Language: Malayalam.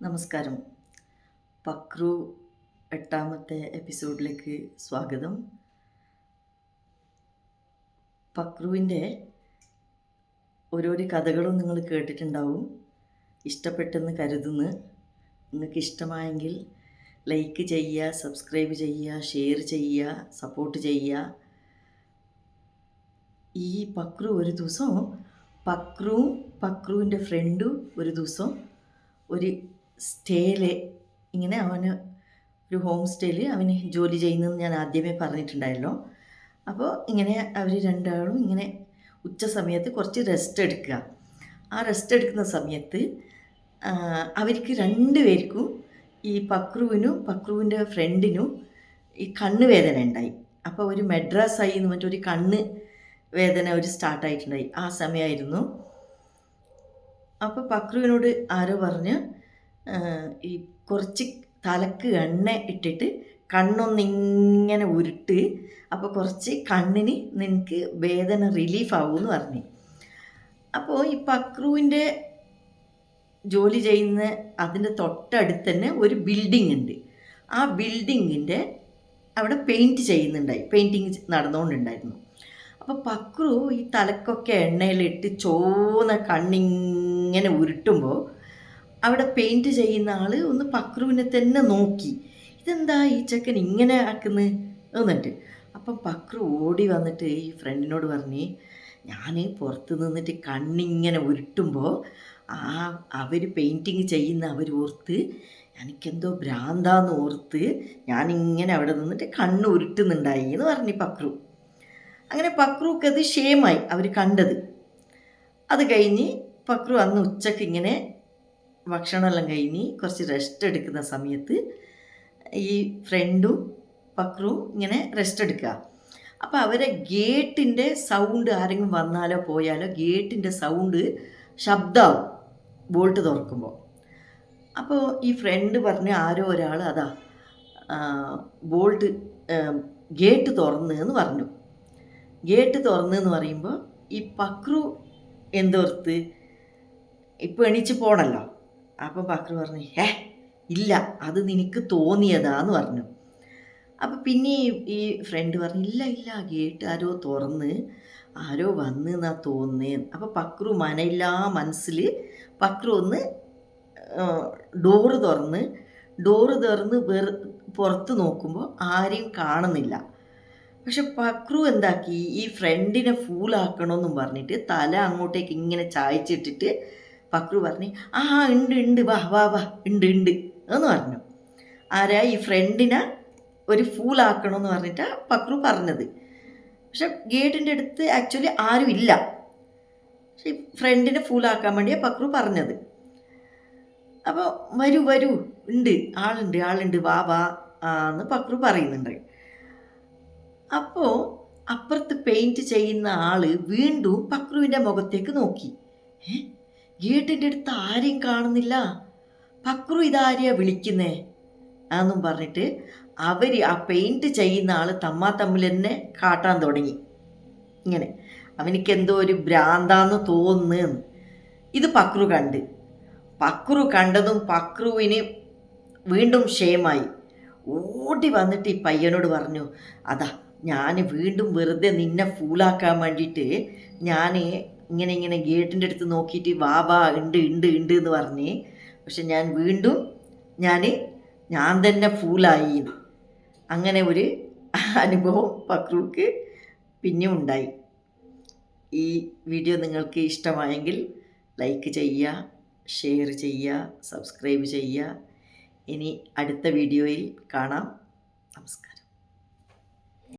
നമസ്കാരം. പക്രു 8ാമത്തെ എപ്പിസോഡിലേക്ക് സ്വാഗതം. പക്രുവിൻ്റെ ഓരോരോ കഥകളും നിങ്ങൾ കേട്ടിട്ടുണ്ടാവും. ഇഷ്ടപ്പെട്ടെന്ന് കരുതുന്നു. നിങ്ങൾക്ക് ഇഷ്ടമായെങ്കിൽ ലൈക്ക് ചെയ്യുക, സബ്സ്ക്രൈബ് ചെയ്യുക, ഷെയർ ചെയ്യുക, സപ്പോർട്ട് ചെയ്യുക. ഈ പക്രു ഒരു ദിവസം പക്രുവിൻ്റെ ഫ്രണ്ടും ഒരു ദിവസം ഒരു സ്റ്റേയിൽ ഇങ്ങനെ അവന് ഒരു ഹോം സ്റ്റേയിൽ അവന് ജോലി ചെയ്യുന്നതെന്ന് ഞാൻ ആദ്യമേ പറഞ്ഞിട്ടുണ്ടായല്ലോ. അപ്പോൾ ഇങ്ങനെ അവർ രണ്ടാളും ഇങ്ങനെ ഉച്ച സമയത്ത് കുറച്ച് റെസ്റ്റ് എടുക്കുക. ആ റെസ്റ്റ് എടുക്കുന്ന സമയത്ത് അവർക്ക് രണ്ടുപേർക്കും ഈ പക്രുവിൻ്റെ ഫ്രണ്ടിനും ഈ കണ്ണ് വേദന ഉണ്ടായി. അപ്പോൾ ഒരു മെഡ്രാസ് ഐ എന്ന് പറഞ്ഞിട്ടൊരു കണ്ണ് വേദന ഒരു സ്റ്റാർട്ടായിട്ടുണ്ടായി. ആ സമയമായിരുന്നു. അപ്പോൾ പക്രുവിനോട് ആരോ പറഞ്ഞ് ഈ കുറച്ച് തലക്ക് എണ്ണ ഇട്ടിട്ട് കണ്ണൊന്നിങ്ങനെ ഉരുട്ട്, അപ്പോൾ കുറച്ച് കണ്ണിന് നിനക്ക് വേദന റിലീഫ് ആവുമെന്ന് പറഞ്ഞു. അപ്പോൾ ഈ പക്രുവിൻ്റെ ജോലി ചെയ്യുന്ന അതിൻ്റെ തൊട്ടടുത്ത് തന്നെ ഒരു ബിൽഡിംഗ് ഉണ്ട്. ആ ബിൽഡിങ്ങിൻ്റെ അവിടെ പെയിൻറ്റിങ് നടന്നുകൊണ്ടുണ്ടായിരുന്നു. അപ്പോൾ പക്രു ഈ തലക്കൊക്കെ എണ്ണയിലിട്ട് ചോന്ന കണ്ണിങ്ങനെ ഉരുട്ടുമ്പോൾ അവിടെ പെയിൻറ്റ് ചെയ്യുന്ന ആൾ ഒന്ന് പക്രുവിനെ തന്നെ നോക്കി, ഇതെന്താ ഈ ചെക്കൻ ഇങ്ങനെ ആക്കുന്നത് എന്നിട്ട്. അപ്പം പക്രു ഓടി വന്നിട്ട് ഈ ഫ്രണ്ടിനോട് പറഞ്ഞ്, ഞാൻ പുറത്ത് നിന്നിട്ട് കണ്ണിങ്ങനെ ഉരുട്ടുമ്പോൾ അവർ പെയിൻറ്റിങ് ചെയ്യുന്ന അവർ ഓർത്ത് എനിക്കെന്തോ ഭ്രാന്താന്ന് ഓർത്ത് ഞാനിങ്ങനെ അവിടെ നിന്നിട്ട് കണ്ണ് ഉരുട്ടുന്നുണ്ടായി എന്ന് പറഞ്ഞു പക്രു. അങ്ങനെ പക്രുക്കത് ഷേമായി അവർ കണ്ടത്. അത് കഴിഞ്ഞ് പക്രു അന്ന് ഉച്ചക്ക് ഇങ്ങനെ ഭക്ഷണമെല്ലാം കഴിഞ്ഞ് കുറച്ച് റെസ്റ്റ് എടുക്കുന്ന സമയത്ത് ഈ ഫ്രണ്ടും പക്രുവും ഇങ്ങനെ റെസ്റ്റ് എടുക്കുക. അപ്പോൾ അവരെ ഗേറ്റിൻ്റെ സൗണ്ട് ആരെങ്കിലും വന്നാലോ പോയാലോ ഗേറ്റിൻ്റെ സൗണ്ട് ശബ്ദമാവും ബോൾട്ട് തുറക്കുമ്പോൾ. അപ്പോൾ ഈ ഫ്രണ്ട് പറഞ്ഞ് ആരോ ഒരാൾ അതാ ഗേറ്റ് തുറന്ന് എന്ന് പറഞ്ഞു. ഗേറ്റ് തുറന്നെന്ന് പറയുമ്പോൾ ഈ പക്രു എന്തോർത്ത് ഇപ്പോൾ എണീച്ച് പോകണല്ലോ. അപ്പോൾ പക്രു പറഞ്ഞു, ഇല്ല, അത് നിനക്ക് തോന്നിയതാന്ന് പറഞ്ഞു. അപ്പോൾ പിന്നെ ഈ ഫ്രണ്ട് പറഞ്ഞു, ഇല്ല ഗേറ്റ് ആരോ തുറന്ന് ആരോ വന്ന് എന്നാ തോന്നുന്നേ. അപ്പോൾ പക്രു മനസ്സിൽ പക്രു ഒന്ന് ഡോറ് തുറന്ന് പുറത്ത് നോക്കുമ്പോൾ ആരെയും കാണുന്നില്ല. പക്ഷെ പക്രു എന്താക്കി, ഈ ഫ്രണ്ടിനെ ഫൂളാക്കണമെന്നും പറഞ്ഞിട്ട് തല അങ്ങോട്ടേക്ക് ഇങ്ങനെ ചായച്ചിട്ടിട്ട് പക്രു പറഞ്ഞ്, ഉണ്ട് വാ ഉണ്ട് എന്ന് പറഞ്ഞു. ആരാ ഈ ഫ്രണ്ടിനെ ഒരു ഫൂളാക്കണമെന്ന് പറഞ്ഞിട്ടാണ് പക്രു പറഞ്ഞത്. പക്ഷെ ഗേറ്റിൻ്റെ അടുത്ത് ആക്ച്വലി ആരും ഇല്ല. പക്ഷെ ഫ്രണ്ടിനെ ഫൂളാക്കാൻ വേണ്ടിയാണ് പക്രു പറഞ്ഞത്. അപ്പോൾ വരൂ ഉണ്ട് ആളുണ്ട് വാ എന്ന് പക്രു പറയുന്നുണ്ട്. അപ്പോൾ അപ്പുറത്ത് പെയിൻറ്റ് ചെയ്യുന്ന ആൾ വീണ്ടും പക്രുവിൻ്റെ മുഖത്തേക്ക് നോക്കി. ഗേറ്റിൻ്റെ അടുത്ത് ആരെയും കാണുന്നില്ല, പക്രു ഇതാരെയാ വിളിക്കുന്നേ എന്നും പറഞ്ഞിട്ട് അവർ ആ പെയിൻറ്റ് ചെയ്യുന്ന ആൾ തമ്മിൽ തന്നെ കാട്ടാൻ തുടങ്ങി. ഇങ്ങനെ അവനിക്കെന്തോ ഒരു ഭ്രാന്താന്ന് തോന്നുന്നു. ഇത് പക്രു കണ്ടതും പക്രുവിന് വീണ്ടും ഷേമായി. ഓടി വന്നിട്ട് ഈ പയ്യനോട് പറഞ്ഞു, അതാ ഞാൻ വീണ്ടും വെറുതെ നിന്നെ ഫൂളാക്കാൻ വേണ്ടിയിട്ട് ഞാൻ ഇങ്ങനെ ഗേറ്റിൻ്റെ അടുത്ത് നോക്കിയിട്ട് വാ ഉണ്ട് എന്ന് പറഞ്ഞ്, പക്ഷെ ഞാൻ വീണ്ടും ഞാൻ തന്നെ ഫൂളായി. അങ്ങനെ ഒരു അനുഭവം പക്രുക്ക് പിന്നെയും ഉണ്ടായി. ഈ വീഡിയോ നിങ്ങൾക്ക് ഇഷ്ടമായെങ്കിൽ ലൈക്ക് ചെയ്യുക, ഷെയർ ചെയ്യുക, സബ്സ്ക്രൈബ് ചെയ്യുക. ഇനി അടുത്ത വീഡിയോയിൽ കാണാം. നമസ്കാരം.